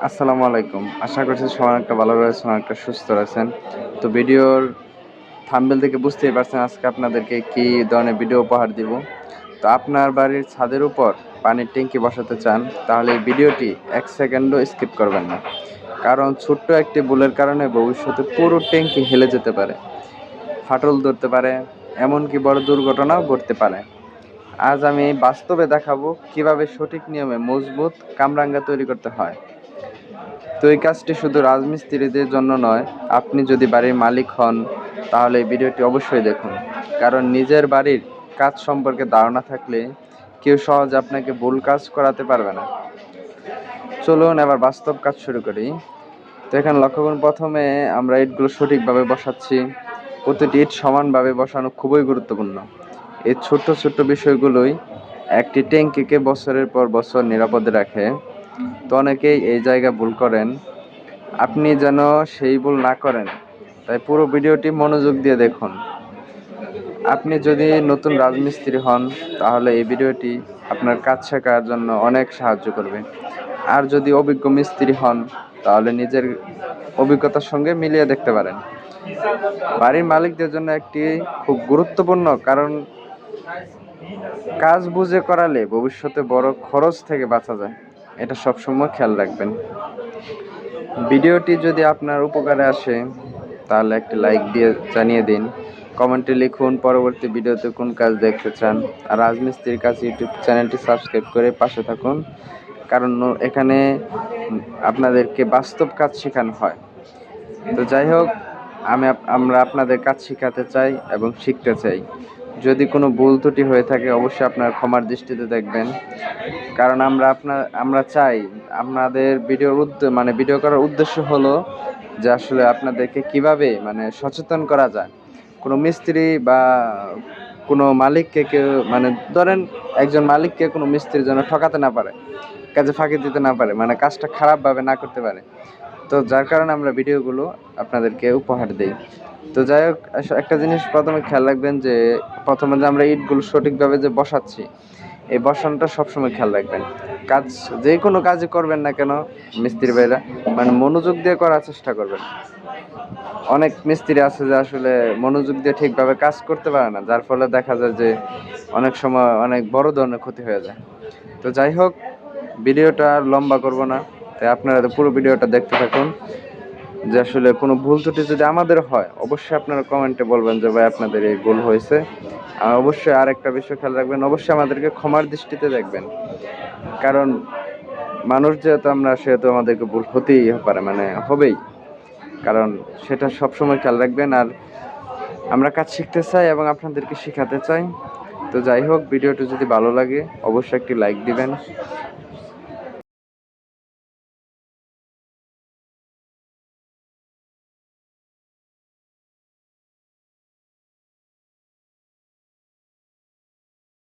আসসালামু আলাইকুম। আশা করছি সবাই একটা ভালো রয়েছেন, একটা সুস্থ রয়েছেন। তো ভিডিওর থাম্বনেল থেকে বুঝতেই পারছেন আজকে আপনাদেরকে কি ধরনের ভিডিও উপহার দিব। তো আপনার বাড়ির ছাদের উপর পানির ট্যাঙ্কি বসাতে চান, তাহলে এই ভিডিওটি 1 সেকেন্ডও স্কিপ করবেন না। কারণ ছোট্ট একটি ভুলের কারণে ভবিষ্যতে পুরো ট্যাঙ্কি হেলে যেতে পারে, ফাটল ধরতে পারে, এমনকি বড় দুর্ঘটনাও ঘটতে পারে। আজ আমি বাস্তবে দেখাবো কিভাবে সঠিক নিয়মে মজবুত কামরাঙ্গা তৈরি করতে হয়। তো এই কাজটি শুধু রাজমিস্ত্রিদের জন্য নয়, আপনি যদি বাড়ির মালিক হন তাহলে এই ভিডিওটি অবশ্যই দেখুন। কারণ নিজের বাড়ির কাজ সম্পর্কে ধারণা থাকলে কেউ সহজে আপনাকে ভুল কাজ করাতে পারবে না। চলুন এবার বাস্তব কাজ শুরু করি। তো এখানে লক্ষ্য করুন, প্রথমে আমরা ইটগুলো সঠিকভাবে বসাচ্ছি। প্রতিটি ইট সমানভাবে বসানো খুবই গুরুত্বপূর্ণ। এই ছোট্ট ছোট্ট বিষয়গুলোই একটি ট্যাঙ্কিকে বছরের পর বছর নিরাপদে রাখে। তো অনেকেই এই জায়গায় ভুল করেন, আপনি যেন সেই ভুল না করেন, তাই পুরো ভিডিওটি মনোযোগ দিয়ে দেখুন। আপনি যদি নতুন রাজমিস্ত্রি হন তাহলে এই ভিডিওটি আপনার কাজ শেখার জন্য অনেক সাহায্য করবে। আর যদি অভিজ্ঞ মিস্ত্রি হন তাহলে নিজের অভিজ্ঞতার সঙ্গে মিলিয়ে দেখতে পারেন। বাড়ির মালিকদের জন্য একটি খুব গুরুত্বপূর্ণ কারণ, কাজ বুঝে করালে ভবিষ্যতে বড় খরচ থেকে বাঁচা যায়। এটা সবসময় খেয়াল রাখবেন। ভিডিওটি যদি আপনার উপকারে আসে তাহলে একটি লাইক দিয়ে জানিয়ে দিন। কমেন্টে লিখুন পরবর্তী ভিডিওতে কোন কাজ দেখতে চান। আর রাজমিস্ত্রির কাজ ইউটিউব চ্যানেলটি সাবস্ক্রাইব করে পাশে থাকুন, কারণ এখানে আপনাদেরকে বাস্তব কাজ শেখানো হয়। তো যাই হোক, আমরা আপনাদের কাজ শেখাতে চাই এবং শিখতে চাই। যদি কোনো ভুল ত্রুটি হয়ে থাকে অবশ্যই আপনার ক্ষমার দৃষ্টিতে দেখবেন। কারণ আমরা চাই আপনাদের ভিডিও করার উদ্দেশ্য হলো যে আসলে আপনাদেরকে কিভাবে সচেতন করা যায়। কোনো মিস্ত্রি বা কোনো মালিককে কেউ ধরেন একজন মালিককে কোনো মিস্ত্রি যেন ঠকাতে না পারে, কাজে ফাঁকি দিতে না পারে, কাজটা খারাপভাবে না করতে পারে। তো যার কারণে আমরা ভিডিওগুলো আপনাদেরকে উপহার দেই। তো যাই হোক, একটা জিনিস প্রথমে খেয়াল রাখবেন যে প্রথমে যে আমরা ইটগুলো সঠিকভাবে যে বসাচ্ছি, এই বসানোটা সবসময় খেয়াল রাখবেন। কাজ যে কোনো কাজই করবেন না কেন মিস্ত্রি ভাইরা মনোযোগ দিয়ে করার চেষ্টা করবেন। অনেক মিস্ত্রি আছে যে আসলে মনোযোগ দিয়ে ঠিকভাবে কাজ করতে পারে না, যার ফলে দেখা যায় যে অনেক সময় অনেক বড় ধরনের ক্ষতি হয়ে যায়। তো যাই হোক, ভিডিওটা আর লম্বা করব না, তাই আপনারা পুরো ভিডিওটা দেখতে থাকুন। যে আসলে কোনো ভুল ত্রুটি যদি আমাদের হয় অবশ্যই আপনারা কমেন্টে বলবেন যে ভাই আপনাদের এই ভুল হয়েছে। আর অবশ্যই আরেকটা বিষয় খেয়াল রাখবেন, অবশ্যই আমাদেরকে ক্ষমার দৃষ্টিতে দেখবেন। কারণ মানুষ যেহেতু আমরা, সেহেতু আমাদেরকে ভুল হতেই পারে, হবেই। কারণ সেটা সবসময় খেয়াল রাখবেন। আর আমরা কাজ শিখতে চাই এবং আপনাদেরকে শেখাতে চাই। তো যাই হোক, ভিডিওটি যদি ভালো লাগে অবশ্যই একটি লাইক দিবেন।